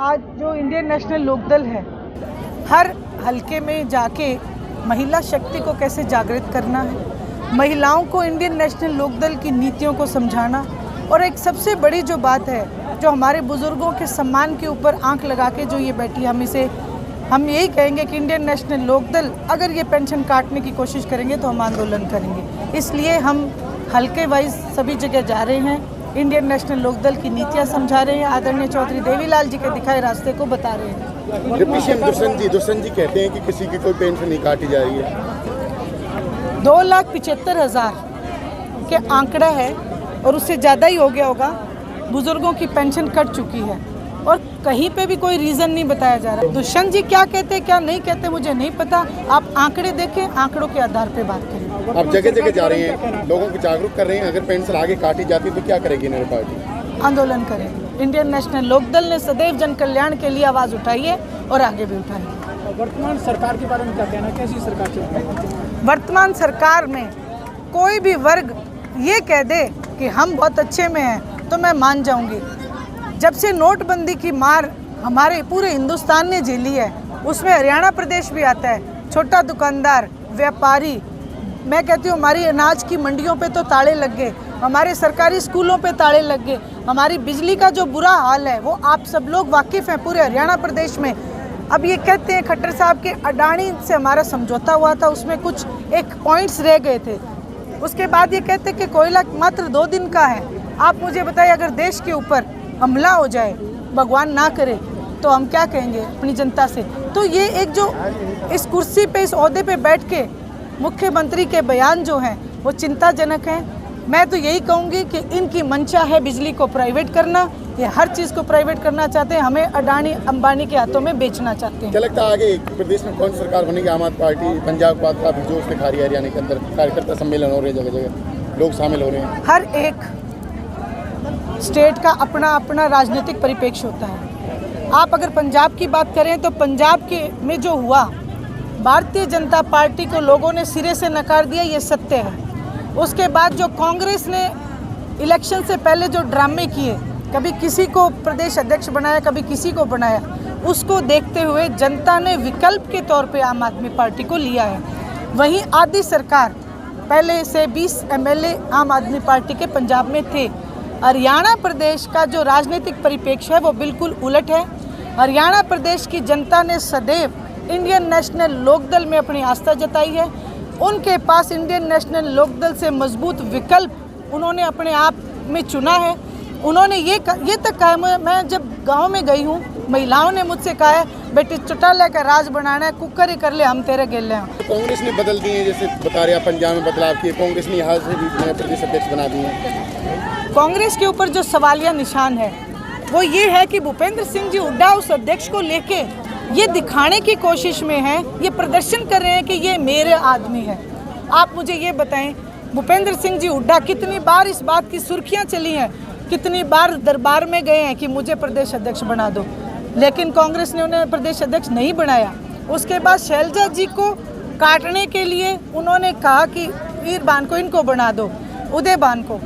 आज जो Indian national Lokdal है, हर हलके में जाके महिला शक्ति को कैसे जागृत करना है, महिलाओं को इंडियन नेशनल लोकदल की नीतियों को समझाना, और एक सबसे बड़ी जो बात है, जो हमारे बुजुर्गों के सम्मान के ऊपर आंख लगा के जो ये बैठी, हम यही कहेंगे कि इंडियन नेशनल लोकदल अगर ये पेंशन काटने की कोशिश करेंगे तो हम आंदोलन करेंगे। इसलिए हम हलके वाइज सभी जगह जा रहे हैं, इंडियन नेशनल लोकदल की नीतियां समझा रहे हैं, आदरणीय चौधरी देवीलाल जी के दिखाए रास्ते को बता रहे हैं। डिप्टी सीएम दुष्यंत जी कहते हैं कि किसी की कोई पेंशन नहीं काटी जा रही है। 2,75,000 के आंकड़ा है और उससे ज़्यादा ही हो गया होगा। बुजुर्गों की पेंशन कट चुकी है और कहीं पे भी कोई रीज़न नहीं बताया जा रहा। दुष्यंत जी क्या कहते क्या नहीं कहते मुझे नहीं पता, आप आंकड़े देखें, आंकड़ों के आधार पे बात करें। आप जगह जगह जा रहे हैं, लोगों को जागरूक कर रहे हैं, अगर पेंशन आगे काटी जाती तो क्या करेगी नई पार्टी? आंदोलन करेंगे। इंडियन नेशनल लोकदल ने सदैव जन कल्याण के लिए आवाज़ उठाई है और आगे भी उठाएंगे। वर्तमान सरकार के बारे में क्या कहना, कैसी सरकार चल रही है? वर्तमान सरकार में कोई भी वर्ग ये कह दे कि हम बहुत अच्छे में हैं तो मैं मान जाऊंगी। जब से नोटबंदी की मार हमारे पूरे हिंदुस्तान ने झेली है, उसमें हरियाणा प्रदेश भी आता है। छोटा दुकानदार, व्यापारी, मैं कहती हूँ हमारी अनाज की मंडियों पे तो ताले लग गए, हमारे सरकारी स्कूलों पे ताले लग गए, हमारी बिजली का जो बुरा हाल है वो आप सब लोग वाकिफ़ हैं पूरे हरियाणा प्रदेश में। अब ये कहते हैं खट्टर साहब के अडानी से हमारा समझौता हुआ था, उसमें कुछ एक पॉइंट्स रह गए थे। उसके बाद ये कहते हैं कि कोयला मात्र 2 दिन का है। आप मुझे बताइए, अगर देश के ऊपर हमला हो जाए, भगवान ना करे, तो हम क्या कहेंगे अपनी जनता से? तो ये एक जो इस कुर्सी पे, इस ओहदे पे बैठ के मुख्यमंत्री के बयान जो हैं वो चिंताजनक हैं। मैं तो यही कहूँगी कि इनकी मंशा है बिजली को प्राइवेट करना, ये हर चीज़ को प्राइवेट करना चाहते हैं, हमें अडानी अंबानी के हाथों में बेचना चाहते हैं। क्या लगता है आगे प्रदेश में कौन सरकार बनेगी? आम आदमी पार्टी पंजाब बाद काफी जोश दिखा रही है, हरियाणा के अंदर कार्यकर्ता सम्मेलन हो रहे हैं, जगह जगह लोग शामिल हो रहे हैं। हर एक स्टेट का अपना अपना राजनीतिक परिप्रेक्ष्य होता है। आप अगर पंजाब की बात करें तो पंजाब के में जो हुआ, भारतीय जनता पार्टी को लोगों ने सिरे से नकार दिया, ये सत्य है। उसके बाद जो कांग्रेस ने इलेक्शन से पहले जो ड्रामे किए, कभी किसी को प्रदेश अध्यक्ष बनाया, कभी किसी को बनाया, उसको देखते हुए जनता ने विकल्प के तौर पे आम आदमी पार्टी को लिया है। वहीं आधी सरकार पहले से 20 MLA आम आदमी पार्टी के पंजाब में थे। हरियाणा प्रदेश का जो राजनीतिक परिप्रेक्ष्य है वो बिल्कुल उलट है। हरियाणा प्रदेश की जनता ने सदैव इंडियन नेशनल लोकदल में अपनी आस्था जताई है। उनके पास इंडियन नेशनल लोकदल से मजबूत विकल्प उन्होंने अपने आप में चुना है। उन्होंने ये तक कहा है, मैं जब गांव में गई हूँ, महिलाओं ने मुझसे कहा है, बेटी चौटाला का राज बनाना है, कुकर ही कर ले, हम तेरे गेले हैं। कांग्रेस ने बदल दिए, जैसे बता रहे पंजाब में बदलाव किए, कांग्रेस ने यहाँ से भी प्रदेश अध्यक्ष बना दिए। कांग्रेस के ऊपर जो सवालिया निशान है वो ये है कि भूपेंद्र सिंह जी हुड्डा उस अध्यक्ष को लेके ये दिखाने की कोशिश में है, ये प्रदर्शन कर रहे हैं कि ये मेरे आदमी है। आप मुझे ये बताएं, भूपेंद्र सिंह जी हुड्डा कितनी बार इस बात की सुर्खियां चली हैं, कितनी बार दरबार में गए हैं कि मुझे प्रदेश अध्यक्ष बना दो, लेकिन कांग्रेस ने उन्हें प्रदेश अध्यक्ष नहीं बनाया। उसके बाद शैलजा जी को काटने के लिए उन्होंने कहा कि वीरबान को इनको बना दो, उदयबान को।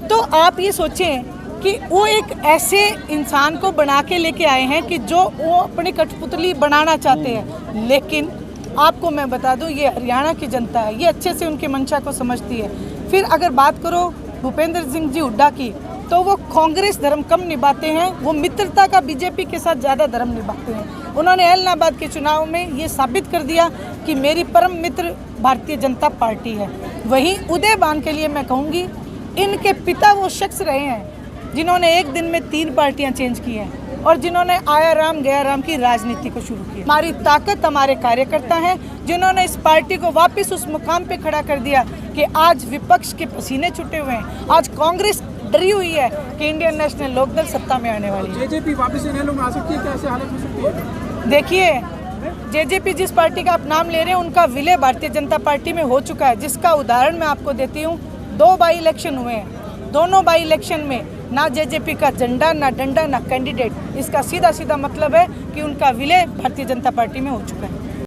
तो आप ये सोचें कि वो एक ऐसे इंसान को बना के लेके आए हैं कि जो वो अपनी कठपुतली बनाना चाहते हैं। लेकिन आपको मैं बता दूं, ये हरियाणा की जनता है, ये अच्छे से उनकी मंशा को समझती है। फिर अगर बात करो भूपेंद्र सिंह जी हुड्डा की, तो वो कांग्रेस धर्म कम निभाते हैं, वो मित्रता का बीजेपी के साथ ज़्यादा धर्म निभाते हैं। उन्होंने एलनाबाद के चुनाव में ये साबित कर दिया कि मेरी परम मित्र भारतीय जनता पार्टी है। वहीं उदयबान के लिए मैं कहूँगी, इनके पिता वो शख्स रहे हैं जिन्होंने एक दिन में 3 पार्टियां चेंज की हैं और जिन्होंने आया राम गया राम की राजनीति को शुरू किया। हमारी ताकत हमारे कार्यकर्ता हैं, जिन्होंने इस पार्टी को वापस उस मुकाम पे खड़ा कर दिया कि आज विपक्ष के पसीने छूटे हुए हैं। आज कांग्रेस डरी हुई है कि इंडियन नेशनल लोकदल सत्ता में आने वाली है। जेजेपी वापस इनेलो में आ सकती है, कैसे हालत हो सकती है? देखिए, जेजेपी जिस पार्टी का आप नाम ले रहे हैं, उनका विलय भारतीय जनता पार्टी में हो चुका है, जिसका उदाहरण मैं आपको देती हूँ। 2 बाई इलेक्शन हुए हैं, दोनों बाई इलेक्शन में ना जेजेपी का झंडा, ना डंडा, ना कैंडिडेट। इसका सीधा सीधा मतलब है कि उनका विलय भारतीय जनता पार्टी में हो चुका है।